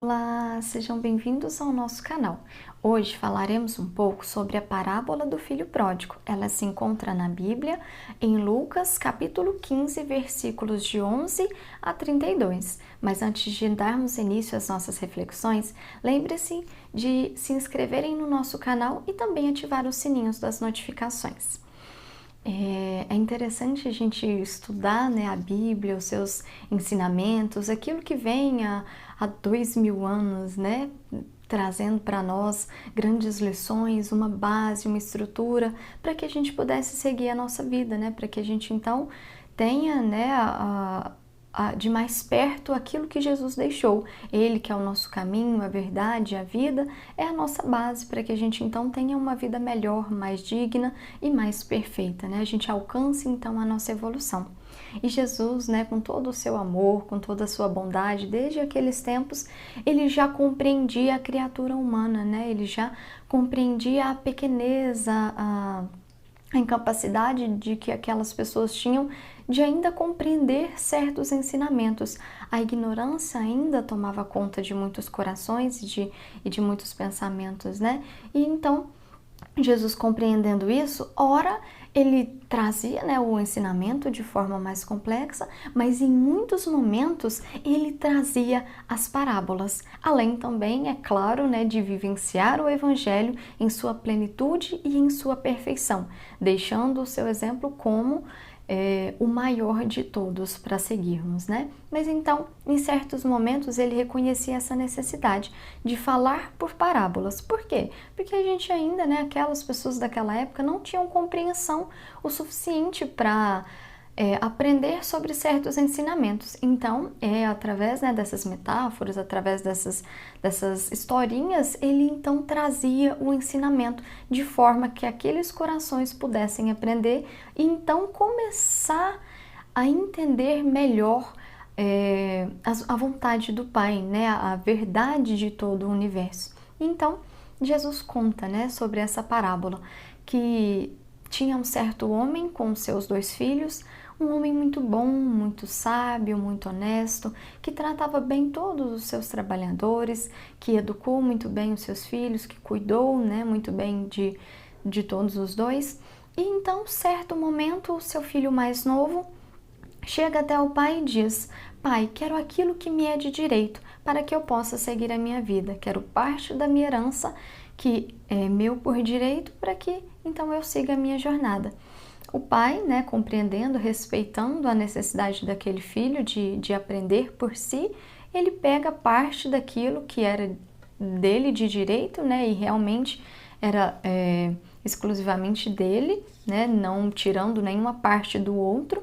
Olá, sejam bem-vindos ao nosso canal. Hoje falaremos um pouco sobre a parábola do filho pródigo. Ela se encontra na Bíblia, em Lucas, capítulo 15, versículos de 11 a 32. Mas antes de darmos início às nossas reflexões, lembre-se de se inscreverem no nosso canal e também ativar os sininhos das notificações. É interessante a gente estudar, né, a Bíblia, os seus ensinamentos, aquilo que vem há 2000 anos, né, trazendo para nós grandes lições, uma base, uma estrutura, para que a gente pudesse seguir a nossa vida, né, para que a gente então tenha, né, de mais perto aquilo que Jesus deixou. Ele que é o nosso caminho, a verdade, a vida, é a nossa base para que a gente então tenha uma vida melhor, mais digna e mais perfeita, né? A gente alcance então a nossa evolução. E Jesus, né, com todo o seu amor, com toda a sua bondade, desde aqueles tempos, ele já compreendia a criatura humana, né? Ele já compreendia a pequeneza, a incapacidade de que aquelas pessoas tinham de ainda compreender certos ensinamentos. A ignorância ainda tomava conta de muitos corações e de muitos pensamentos, né? E então, Jesus compreendendo isso, ora, ele trazia, né, o ensinamento de forma mais complexa, mas em muitos momentos ele trazia as parábolas, além também, é claro, né, de vivenciar o evangelho em sua plenitude e em sua perfeição, deixando o seu exemplo como o maior de todos para seguirmos, né? Mas então, em certos momentos, ele reconhecia essa necessidade de falar por parábolas. Por quê? Porque a gente ainda, né, aquelas pessoas daquela época não tinham compreensão o suficiente para aprender sobre certos ensinamentos. Então, através, né, dessas metáforas, através dessas historinhas, ele então trazia o ensinamento de forma que aqueles corações pudessem aprender e então começar a entender melhor a vontade do Pai, né, a verdade de todo o universo. Então, Jesus conta, né, sobre essa parábola, que tinha um certo homem com seus 2 filhos, um homem muito bom, muito sábio, muito honesto, que tratava bem todos os seus trabalhadores, que educou muito bem os seus filhos, que cuidou, né, muito bem de todos os dois. E então, certo momento, o seu filho mais novo chega até o pai e diz: Pai, quero aquilo que me é de direito, para que eu possa seguir a minha vida. Quero parte da minha herança, que é meu por direito, para que então eu siga a minha jornada. O pai, né, compreendendo, respeitando a necessidade daquele filho de aprender por si, ele pega parte daquilo que era dele de direito, né, e realmente era exclusivamente dele, né, não tirando nenhuma parte do outro,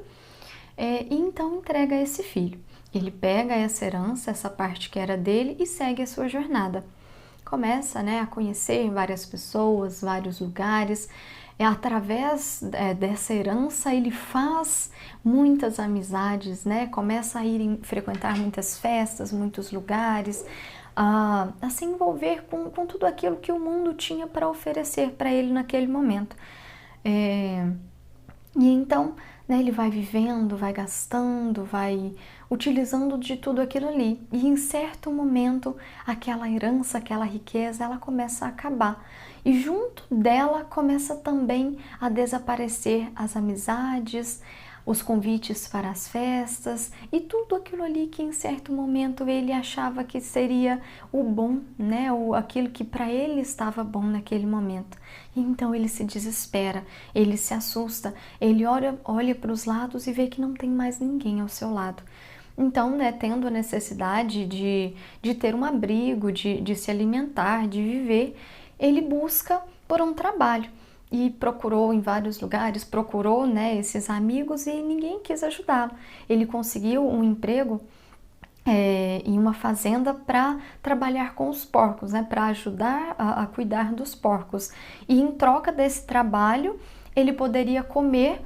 e então entrega a esse filho. Ele pega essa herança, essa parte que era dele, e segue a sua jornada. Começa, né, a conhecer várias pessoas, vários lugares. Através dessa herança, ele faz muitas amizades, né? Começa a frequentar muitas festas, muitos lugares, a se envolver com tudo aquilo que o mundo tinha para oferecer para ele naquele momento. E então, né, ele vai vivendo, vai gastando, vai utilizando de tudo aquilo ali. E em certo momento, aquela herança, aquela riqueza, ela começa a acabar. E junto dela começa também a desaparecer as amizades, os convites para as festas e tudo aquilo ali que em certo momento ele achava que seria o bom, né? Aquilo que para ele estava bom naquele momento. E então ele se desespera, ele se assusta, ele olha para os lados e vê que não tem mais ninguém ao seu lado. Então, né, tendo a necessidade de ter um abrigo, de se alimentar, de viver, ele busca por um trabalho. E procurou em vários lugares, procurou, né, esses amigos e ninguém quis ajudá-lo. Ele conseguiu um emprego em uma fazenda para trabalhar com os porcos, né, para ajudar a cuidar dos porcos. E em troca desse trabalho, ele poderia comer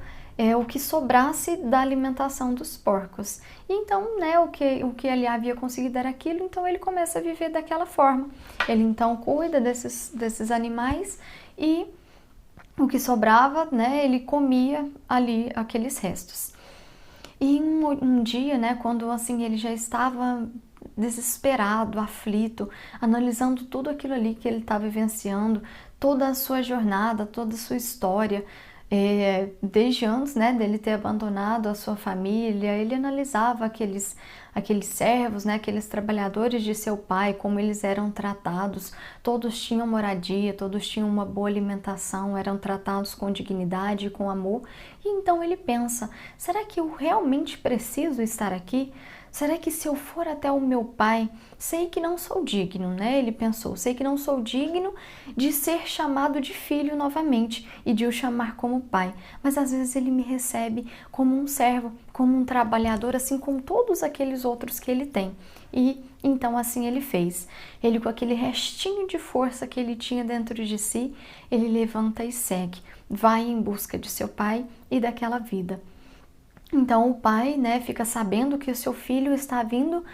o que sobrasse da alimentação dos porcos. E então, né, o que ele havia conseguido era aquilo, então ele começa a viver daquela forma. Ele então cuida desses animais e o que sobrava, né, ele comia ali aqueles restos. E um dia, né, quando assim ele já estava desesperado, aflito, analisando tudo aquilo ali que ele está vivenciando, toda a sua jornada, toda a sua história. Desde antes, né, dele ter abandonado a sua família, ele analisava aqueles servos, né, aqueles trabalhadores de seu pai, como eles eram tratados. Todos tinham moradia, todos tinham uma boa alimentação, eram tratados com dignidade, com amor. E então ele pensa: será que eu realmente preciso estar aqui? Será que se eu for até o meu pai, sei que não sou digno, né? Ele pensou, sei que não sou digno de ser chamado de filho novamente e de o chamar como pai. Mas às vezes ele me recebe como um servo, como um trabalhador, assim como todos aqueles outros que ele tem. E então assim ele fez. Ele, com aquele restinho de força que ele tinha dentro de si, ele levanta e segue, vai em busca de seu pai e daquela vida. Então o pai, né, fica sabendo que o seu filho está vindo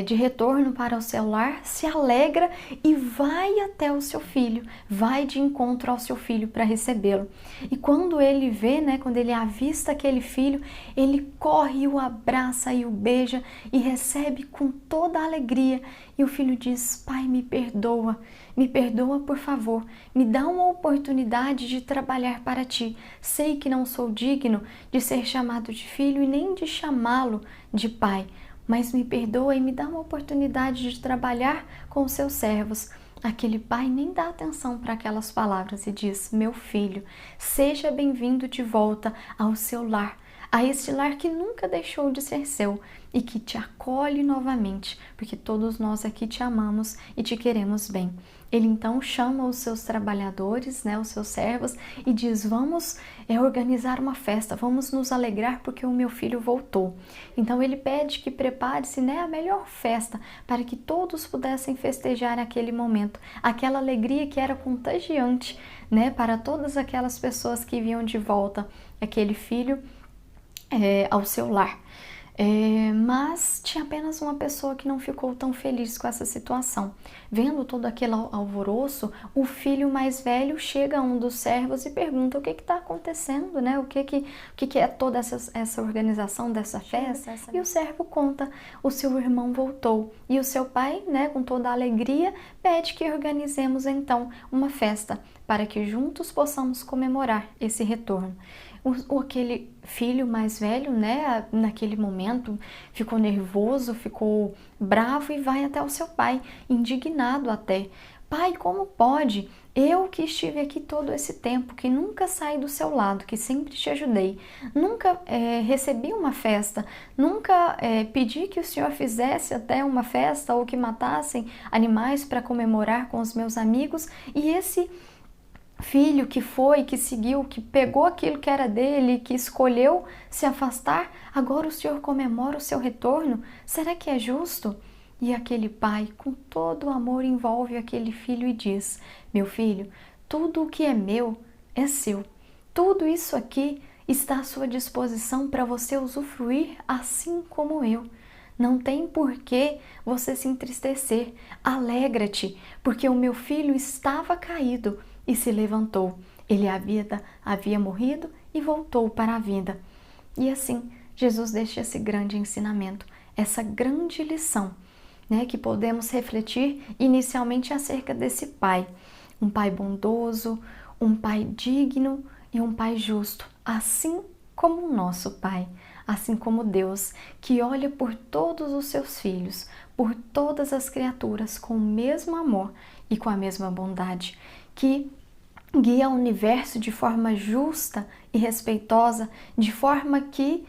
de retorno para o seu lar, se alegra e vai até o seu filho, vai de encontro ao seu filho para recebê-lo. E quando ele vê, né, quando ele avista aquele filho, ele corre, o abraça e o beija e recebe com toda a alegria. E o filho diz: pai, me perdoa por favor, me dá uma oportunidade de trabalhar para ti. Sei que não sou digno de ser chamado de filho e nem de chamá-lo de pai, mas me perdoa e me dá uma oportunidade de trabalhar com os seus servos. Aquele pai nem dá atenção para aquelas palavras e diz: meu filho, seja bem-vindo de volta ao seu lar, a este lar que nunca deixou de ser seu e que te acolhe novamente, porque todos nós aqui te amamos e te queremos bem. Ele então chama os seus trabalhadores, né, os seus servos, e diz: vamos organizar uma festa, vamos nos alegrar porque o meu filho voltou. Então ele pede que prepare-se, né, a melhor festa para que todos pudessem festejar aquele momento, aquela alegria que era contagiante, né, para todas aquelas pessoas que vinham de volta aquele filho ao seu lar. Mas tinha apenas uma pessoa que não ficou tão feliz com essa situação. Vendo todo aquele alvoroço, o filho mais velho chega a um dos servos e pergunta: o que está acontecendo, né? O que é toda essa organização dessa festa? E o servo conta: o seu irmão voltou. E o seu pai, né, com toda a alegria, pede que organizemos então uma festa para que juntos possamos comemorar esse retorno. Aquele filho mais velho, né, naquele momento, ficou nervoso, ficou bravo e vai até o seu pai, indignado até. Pai, como pode? Eu que estive aqui todo esse tempo, que nunca saí do seu lado, que sempre te ajudei, nunca recebi uma festa, nunca pedi que o senhor fizesse até uma festa ou que matassem animais para comemorar com os meus amigos, e esse filho que foi, que seguiu, que pegou aquilo que era dele, que escolheu se afastar, agora o Senhor comemora o seu retorno? Será que é justo? E aquele pai, com todo o amor, envolve aquele filho e diz: meu filho, tudo o que é meu é seu. Tudo isso aqui está à sua disposição para você usufruir assim como eu. Não tem por que você se entristecer. Alegra-te, porque o meu filho estava caído e se levantou. Ele havia morrido e voltou para a vida. E assim, Jesus deixa esse grande ensinamento, essa grande lição, né, que podemos refletir inicialmente acerca desse pai. Um pai bondoso, um pai digno e um pai justo, assim como o nosso Pai, assim como Deus, que olha por todos os seus filhos, por todas as criaturas com o mesmo amor e com a mesma bondade, que guia o universo de forma justa e respeitosa, de forma que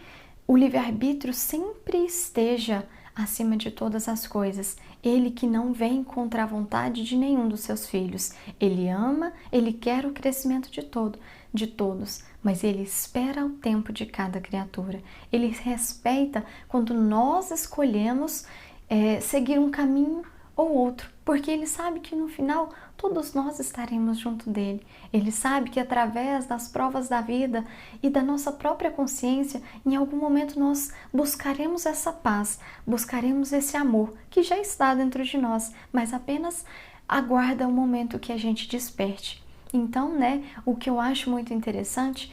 o livre-arbítrio sempre esteja acima de todas as coisas. Ele que não vem contra a vontade de nenhum dos seus filhos. Ele ama, ele quer o crescimento de todos, mas ele espera o tempo de cada criatura. Ele respeita quando nós escolhemos seguir um caminho ou outro, porque ele sabe que no final todos nós estaremos junto dele. Ele sabe que através das provas da vida e da nossa própria consciência, em algum momento nós buscaremos essa paz, buscaremos esse amor que já está dentro de nós, mas apenas aguarda o momento que a gente desperte. Então, né, o que eu acho muito interessante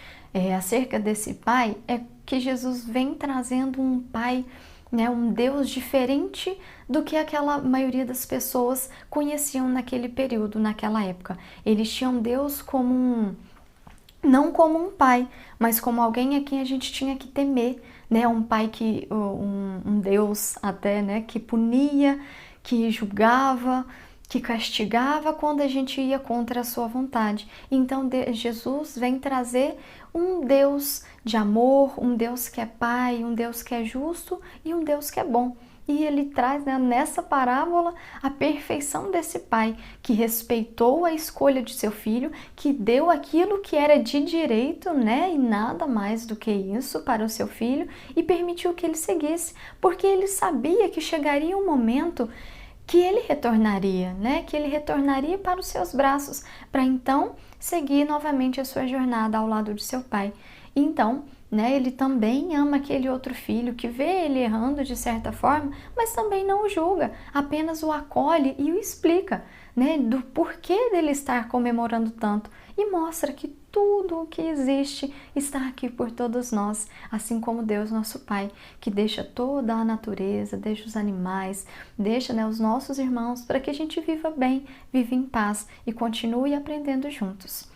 acerca desse pai é que Jesus vem trazendo um pai né? Um Deus diferente do que aquela maioria das pessoas conheciam naquele período, naquela época. Eles tinham Deus como não como um pai, mas como alguém a quem a gente tinha que temer, né? Um pai um Deus até, né? Que punia, que julgava, que castigava quando a gente ia contra a sua vontade. Então Jesus vem trazer um Deus de amor, um Deus que é pai, um Deus que é justo e um Deus que é bom. E ele traz, né, nessa parábola a perfeição desse pai que respeitou a escolha de seu filho, que deu aquilo que era de direito, né, e nada mais do que isso para o seu filho e permitiu que ele seguisse, porque ele sabia que chegaria um momento que ele retornaria, né, que ele retornaria para os seus braços, para então seguir novamente a sua jornada ao lado de seu pai. Então, né, ele também ama aquele outro filho que vê ele errando de certa forma, mas também não o julga, apenas o acolhe e o explica, né, do porquê dele estar comemorando tanto e mostra que tudo o que existe está aqui por todos nós, assim como Deus, nosso Pai, que deixa toda a natureza, deixa os animais, deixa, né, os nossos irmãos para que a gente viva bem, viva em paz e continue aprendendo juntos.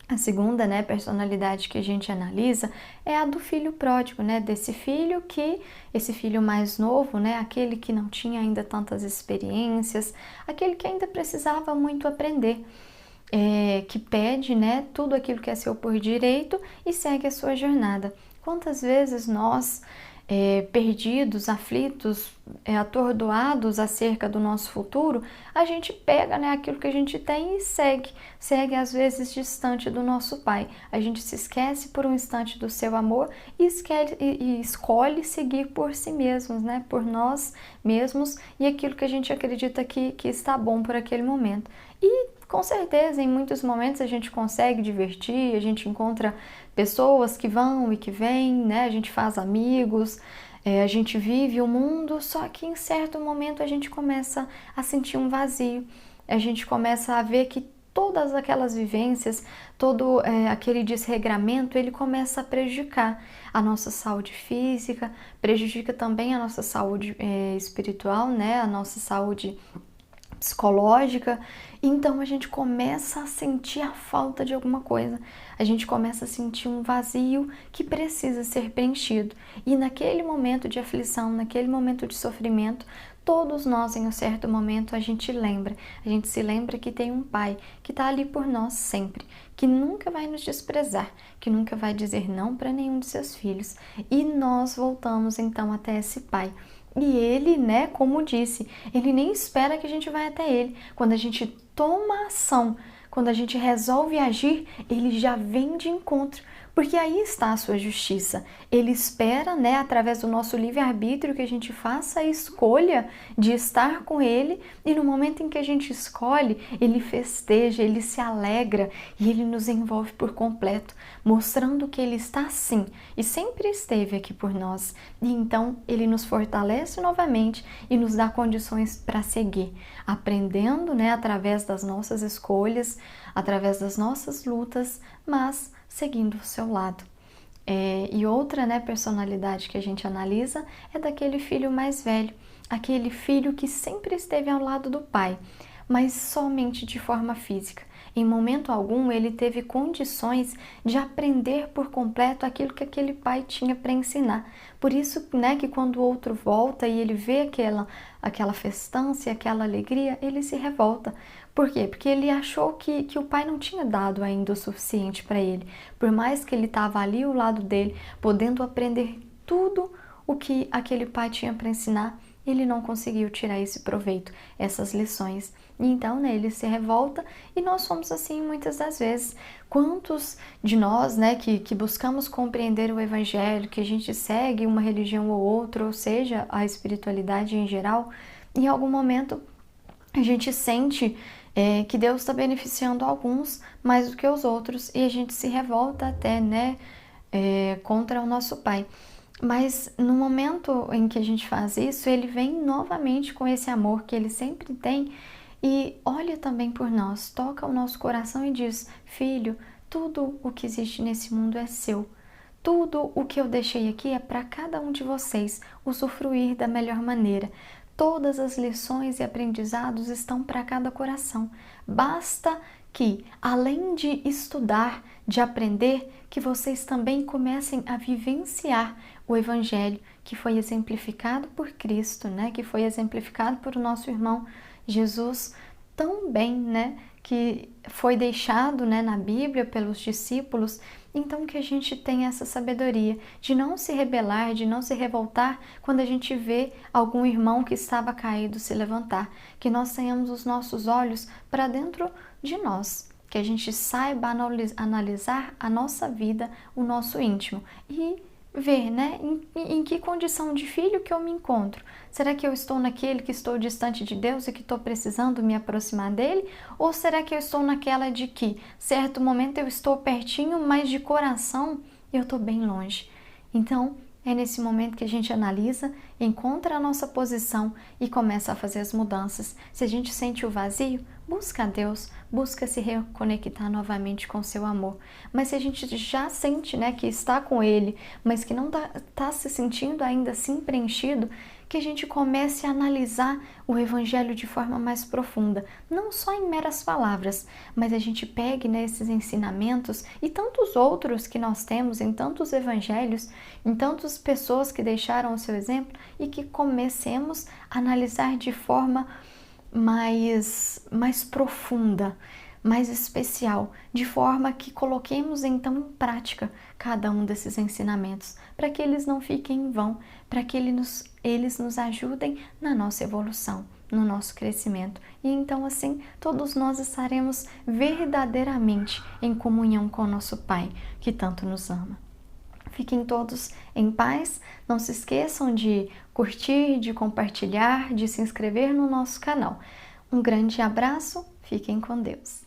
A segunda, né, personalidade que a gente analisa é a do filho pródigo, né, esse filho mais novo, né, aquele que não tinha ainda tantas experiências, aquele que ainda precisava muito aprender, que pede, né, tudo aquilo que é seu por direito e segue a sua jornada. Quantas vezes nós, perdidos, aflitos, atordoados acerca do nosso futuro, a gente pega, né, aquilo que a gente tem e segue às vezes distante do nosso Pai. A gente se esquece por um instante do seu amor e escolhe seguir por si mesmos, né, por nós mesmos e aquilo que a gente acredita que está bom por aquele momento. E com certeza, em muitos momentos a gente consegue divertir, a gente encontra pessoas que vão e que vêm, né? A gente faz amigos, a gente vive o mundo, só que em certo momento a gente começa a sentir um vazio, a gente começa a ver que todas aquelas vivências, todo aquele desregramento, ele começa a prejudicar a nossa saúde física, prejudica também a nossa saúde espiritual, né? A nossa saúde psicológica, então a gente começa a sentir a falta de alguma coisa, a gente começa a sentir um vazio que precisa ser preenchido. E naquele momento de aflição, naquele momento de sofrimento, todos nós em um certo momento a gente se lembra que tem um Pai que está ali por nós sempre, que nunca vai nos desprezar, que nunca vai dizer não para nenhum de seus filhos. E nós voltamos então até esse Pai. E ele, né, como disse, ele nem espera que a gente vá até ele. Quando a gente toma ação, quando a gente resolve agir, ele já vem de encontro, porque aí está a sua justiça. Ele espera, né, através do nosso livre-arbítrio, que a gente faça a escolha de estar com ele, e no momento em que a gente escolhe, ele festeja, ele se alegra e ele nos envolve por completo, mostrando que ele está sim e sempre esteve aqui por nós. E então ele nos fortalece novamente e nos dá condições para seguir, aprendendo, né, através das nossas escolhas, através das nossas lutas, mas seguindo ao seu lado. E outra, né, personalidade que a gente analisa é daquele filho mais velho, aquele filho que sempre esteve ao lado do pai, mas somente de forma física. Em momento algum ele teve condições de aprender por completo aquilo que aquele pai tinha para ensinar. Por isso, né, que quando o outro volta e ele vê aquela festança, aquela alegria, ele se revolta. Por quê? Porque ele achou que o pai não tinha dado ainda o suficiente para ele. Por mais que ele estava ali ao lado dele, podendo aprender tudo o que aquele pai tinha para ensinar, ele não conseguiu tirar esse proveito, essas lições. E então, né, ele se revolta e nós somos assim muitas das vezes. Quantos de nós, né, que buscamos compreender o Evangelho, que a gente segue uma religião ou outra, ou seja, a espiritualidade em geral, em algum momento a gente sente que Deus está beneficiando alguns mais do que os outros e a gente se revolta até, né, contra o nosso Pai. Mas no momento em que a gente faz isso, ele vem novamente com esse amor que ele sempre tem e olha também por nós, toca o nosso coração e diz: filho, tudo o que existe nesse mundo é seu. Tudo o que eu deixei aqui é para cada um de vocês usufruir da melhor maneira. Todas as lições e aprendizados estão para cada coração. Basta que, além de estudar, de aprender, que vocês também comecem a vivenciar o Evangelho que foi exemplificado por Cristo, né? Que foi exemplificado por o nosso irmão Jesus tão bem, né? Que foi deixado, né, na Bíblia pelos discípulos. Então que a gente tenha essa sabedoria de não se rebelar, de não se revoltar quando a gente vê algum irmão que estava caído se levantar. Que nós tenhamos os nossos olhos para dentro de nós, que a gente saiba analisar a nossa vida, o nosso íntimo e ver, né, em que condição de filho que eu me encontro. Será que eu estou naquele que estou distante de Deus e que estou precisando me aproximar dele? Ou será que eu estou naquela de que, certo momento, eu estou pertinho, mas de coração eu estou bem longe? Então, é nesse momento que a gente analisa, encontra a nossa posição e começa a fazer as mudanças. Se a gente sente o vazio, busca a Deus, busca se reconectar novamente com o seu amor. Mas se a gente já sente, né, que está com Ele, mas que não está se sentindo ainda assim preenchido, que a gente comece a analisar o Evangelho de forma mais profunda, não só em meras palavras, mas a gente pegue nesses ensinamentos e tantos outros que nós temos em tantos evangelhos, em tantas pessoas que deixaram o seu exemplo e que comecemos a analisar de forma mais profunda, mais especial, de forma que coloquemos então em prática cada um desses ensinamentos, para que eles não fiquem em vão, para que eles nos ajudem na nossa evolução, no nosso crescimento. E então assim, todos nós estaremos verdadeiramente em comunhão com o nosso Pai, que tanto nos ama. Fiquem todos em paz, não se esqueçam de curtir, de compartilhar, de se inscrever no nosso canal. Um grande abraço, fiquem com Deus.